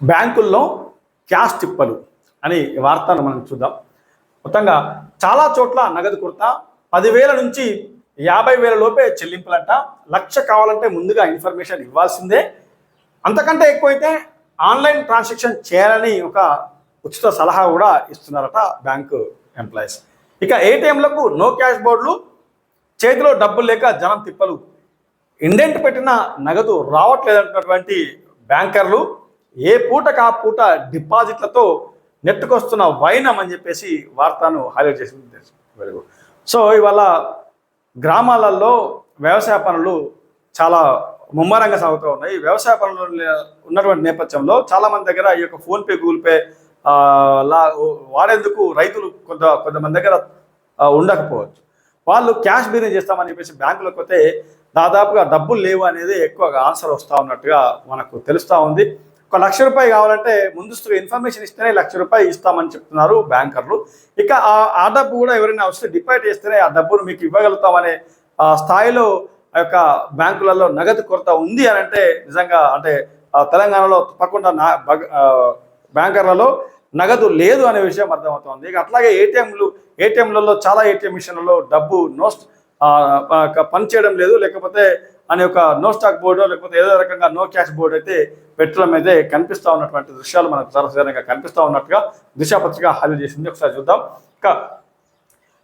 బ్యాంకుల్లో క్యాష్ తిప్పలు అని వార్తను మనం చూద్దాం. మొత్తంగా చాలా చోట్ల నగదు కొరత 10,000 నుంచి 50,000 లోపే చెల్లింపులంట. 1,00,000 కావాలంటే ముందుగా ఇన్ఫర్మేషన్ ఇవ్వాల్సిందే. అంతకంటే ఎక్కువైతే ఆన్లైన్ ట్రాన్సాక్షన్ చేయాలని ఒక ఉచిత సలహా కూడా ఇస్తున్నారట బ్యాంకు ఎంప్లాయీస్. ఇక ఏటీఎంలకు నో క్యాష్ బోర్డులు, చేతిలో డబ్బులు లేక జనం తిప్పలు, ఇండెంట్ పెట్టిన నగదు రావట్లేదంటున్నటువంటి బ్యాంకర్లు ఏ పూటకు ఆ పూట డిపాజిట్లతో నెట్టుకొస్తున్న వైనం అని చెప్పేసి వార్తను హైలైట్ చేసింది వెలుగు. సో ఇవాళ గ్రామాలలో వ్యవసాయ పనులు చాలా ముమ్మరంగా సాగుతూ ఉన్నాయి. వ్యవసాయ పనులు ఉన్నటువంటి నేపథ్యంలో చాలామంది దగ్గర ఈ యొక్క ఫోన్పే, గూగుల్ పే వాడేందుకు రైతులు కొంతమంది దగ్గర ఉండకపోవచ్చు. వాళ్ళు క్యాష్ బిజినెస్ చేస్తామని చెప్పేసి బ్యాంకులకు పోతే దాదాపుగా డబ్బులు లేవు అనేది ఎక్కువగా ఆన్సర్ వస్తూ ఉన్నట్టుగా మనకు తెలుస్తూ ఉంది. ఒక ₹1,00,000 కావాలంటే ముందస్తుగా ఇన్ఫర్మేషన్ ఇస్తేనే ₹1,00,000 ఇస్తామని చెప్తున్నారు బ్యాంకర్లు. ఇక ఆ డబ్బు కూడా ఎవరైనా వస్తే డిపాజిట్ చేస్తేనే ఆ డబ్బును మీకు ఇవ్వగలుగుతామనే స్థాయిలో ఆ యొక్క బ్యాంకులలో నగదు కొరత ఉంది అని అంటే నిజంగా అంటే తెలంగాణలో తప్పకుండా బ్యాంకర్లలో నగదు లేదు అనే విషయం అర్థమవుతుంది. ఇక అట్లాగే ఏటీఎంలలో చాలా ఏటీఎం మిషన్లలో డబ్బు పనిచేయడం లేదు, లేకపోతే అనే ఒక నో స్టాక్ బోర్డు లేకపోతే ఏదో రకంగా నో క్యాష్ బోర్డు అయితే పెట్టడం అయితే కనిపిస్తూ ఉన్నటువంటి దృశ్యాలు మనకు సరసంగా కనిపిస్తూ ఉన్నట్టుగా దిశాపత్రిక హైలైట్ చేసింది. ఒకసారి చూద్దాం. ఇక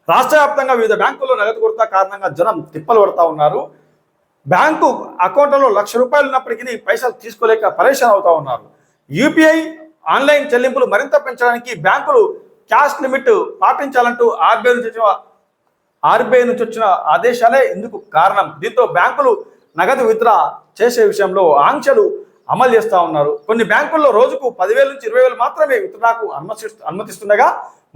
రాష్ట్ర వ్యాప్తంగా వివిధ బ్యాంకుల్లో నగదు కొరత కారణంగా జనం తిప్పలు పడుతూ ఉన్నారు. బ్యాంకు అకౌంట్లలో ₹1,00,000 ఉన్నప్పటికీ పైసలు తీసుకోలేక పరేషాన్ అవుతూ ఉన్నారు. యూపీఐ ఆన్లైన్ చెల్లింపులు మరింత పెంచడానికి బ్యాంకులు క్యాష్ లిమిట్ పాటించాలంటూ ఆర్బీఐ నుంచి వచ్చిన ఆదేశాలే ఇందుకు కారణం. దీంతో బ్యాంకులు నగదు విత్డ్రా చేసే విషయంలో ఆంక్షలు అమలు చేస్తూ ఉన్నారు. కొన్ని బ్యాంకుల్లో రోజుకు 10,000 నుంచి 20,000 మాత్రమే విత్డ్రాకు అనుమతిస్తుండగా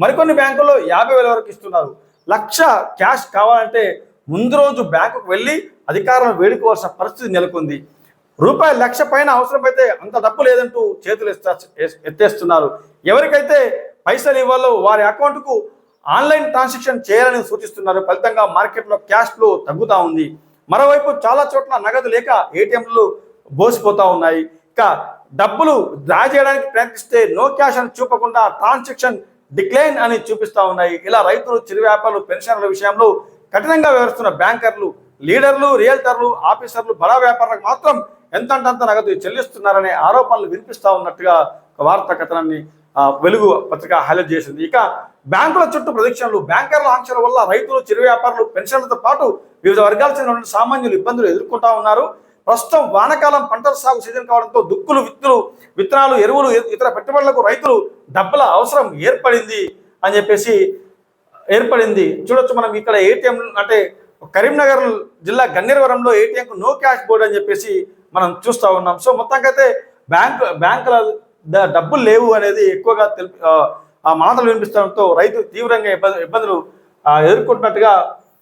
మరికొన్ని బ్యాంకుల్లో 50,000 వరకు ఇస్తున్నారు. 1,00,000 క్యాష్ కావాలంటే ముందు రోజు బ్యాంకుకు వెళ్ళి అధికారులను వేడుకోవాల్సిన పరిస్థితి నెలకొంది. ₹1,00,000 పైన అవసరమైతే అంత డబ్బు లేదంటూ చేతులు ఎత్తేస్తున్నారు. ఎవరికైతే పైసలు ఇవ్వాలో వారి అకౌంట్కు ఆన్లైన్ ట్రాన్సాక్షన్ చేయాలని సూచిస్తున్నారు. ఫలితంగా మార్కెట్లో క్యాష్ ఫ్లో తగ్గుతూ ఉంది. మరోవైపు చాలా చోట్ల నగదు లేక ఏటీఎంలు బోసిపోతూ ఉన్నాయి. ఇక డబ్బులు డ్రా చేయడానికి ప్రయత్నిస్తే నో క్యాష్ అని చూపకుండా ట్రాన్సాక్షన్ డిక్లైన్ అని చూపిస్తూ ఉన్నాయి. ఇలా రైతులు, చిరు వ్యాపారులు, పెన్షనర్ల విషయంలో కఠినంగా వ్యవహరిస్తున్న బ్యాంకర్లు, లీడర్లు, రియల్టర్లు, ఆఫీసర్లు, బడా వ్యాపారులకు మాత్రం ఎంతంటంత నగదు చెల్లిస్తున్నారనే ఆరోపణలు వినిపిస్తూ ఉన్నట్టుగా ఒక వార్తా కథనాన్ని వెలుగు పత్రిక హైలైట్ చేసింది. ఇక బ్యాంకుల చుట్టూ ప్రదక్షిణలు, బ్యాంకర్ల ఆంక్షల వల్ల రైతులు, చిరు వ్యాపారులు, పెన్షన్లతో పాటు వివిధ వర్గాలకు చెందిన సామాన్యులు ఇబ్బందులు ఎదుర్కొంటూ ఉన్నారు. ప్రస్తుతం వానాకాలం పంటల సాగు సీజన్ కావడంతో దుక్కులు, విత్తనాలు, ఎరువులు, ఇతర పెట్టుబడులకు రైతులు డబ్బుల అవసరం ఏర్పడింది. చూడొచ్చు మనం ఇక్కడ ఏటీఎం అంటే కరీంనగర్ జిల్లా గన్నేరువరంలో ఏటీఎంకు నో క్యాష్ బోర్డు అని చెప్పేసి మనం చూస్తూ ఉన్నాం. సో మొత్తానికైతే బ్యాంకుల డబ్బులు లేవు అనేది ఎక్కువగా ఆ మాటలు వినిపిస్తడంతో రైతులు తీవ్రంగా ఇబ్బందులు ఎదుర్కొంటున్నట్టుగా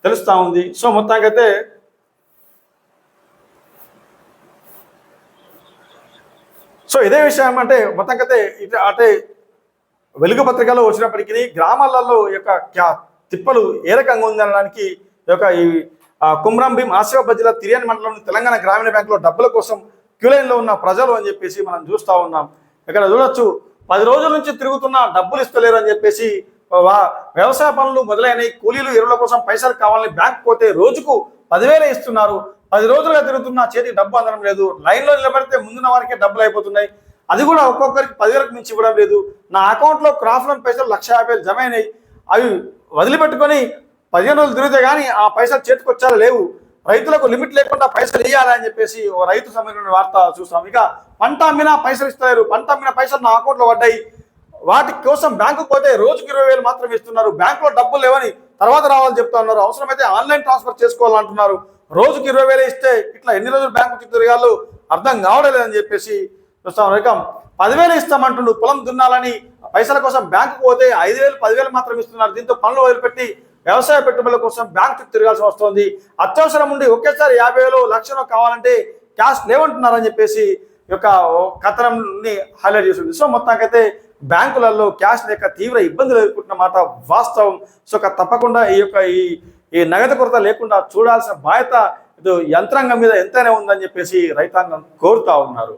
తెలుస్తూ ఉంది. సో మొత్తానికైతే ఇదే విషయం అంటే మొత్తానికైతే అంటే వెలుగు పత్రికలో వచ్చినప్పటికీ గ్రామాలలో యొక్క తిప్పలు ఏ రకంగా ఉందనడానికి ఈ కుమ్రం భీం ఆసిఫాబాద్ జిల్లా తిరియన్ మండలంలోని తెలంగాణ గ్రామీణ బ్యాంకులో డబ్బుల కోసం క్యూలైన్లో ఉన్న ప్రజలు అని చెప్పేసి మనం చూస్తూ ఉన్నాం. ఇక్కడ చూడొచ్చు 10 రోజుల నుంచి తిరుగుతున్న డబ్బులు ఇస్తలేరు అని చెప్పేసి వ్యవసాయ పనులు మొదలైనవి, కూలీలు, ఎరువుల కోసం పైసలు కావాలని బ్యాంకు పోతే రోజుకు 10,000 ఇస్తున్నారు. 10 రోజులుగా తిరుగుతున్న చేతికి డబ్బు అందడం లేదు. లైన్లో నిలబడితే ముందున్న వారికే డబ్బులు అయిపోతున్నాయి. అది కూడా ఒక్కొక్కరికి 10,000 మించి ఇవ్వడం లేదు. నా అకౌంట్లో క్రాప్ లోన్ పైసలు 1,50,000 జమ అయినాయి. అవి వదిలిపెట్టుకొని 15 రోజులు తిరిగితే కానీ ఆ పైసలు చేతికి వచ్చారో లేవు. రైతులకు లిమిట్ లేకుండా పైసలు ఇవ్వాలని చెప్పేసి ఓ రైతు సంబంధించిన వార్త చూస్తాం. ఇక పంట అమ్మినా పైసలు ఇస్తారు. పంట అమ్మిన పైసలు నా అకౌంట్లో పడ్డాయి. వాటి కోసం బ్యాంకుకు పోతే రోజుకి 20,000 మాత్రమే ఇస్తున్నారు. బ్యాంకులో డబ్బులు లేవని తర్వాత రావాలని చెప్తా ఉన్నారు. అవసరమైతే ఆన్లైన్ ట్రాన్స్ఫర్ చేసుకోవాలంటున్నారు. రోజుకి 20,000 ఇస్తే ఇట్లా ఎన్ని రోజులు బ్యాంకు చుట్టూ తిరగాలో అర్థం కావడం లేదని చెప్పేసి చూస్తాం. రకం 10,000 ఇస్తామంటుండు. పొలం దున్నాలని పైసల కోసం బ్యాంకుకు పోతే 5,000, 10,000 మాత్రం ఇస్తున్నారు. దీంతో పనులు వదిలిపెట్టి వ్యవసాయ పెట్టుబడుల కోసం బ్యాంకు చుట్టూ తిరగాల్సి వస్తుంది. అత్యవసరం ఉండి ఒకేసారి 50,000, 1,00,000 కావాలంటే క్యాష్ లేవంటున్నారని చెప్పేసి యొక్క కథనాన్ని హైలైట్ చేస్తుంది. సో మొత్తానికైతే బ్యాంకులలో క్యాష్ లేక తీవ్ర ఇబ్బందులు ఎదుర్కొంటున్న మాట వాస్తవం. సో తప్పకుండా ఈ నగదు కొరత లేకుండా చూడాల్సిన బాధ్యత యంత్రాంగం మీద ఎంతైనా ఉందని చెప్పేసి రైతాంగం కోరుతా ఉన్నారు.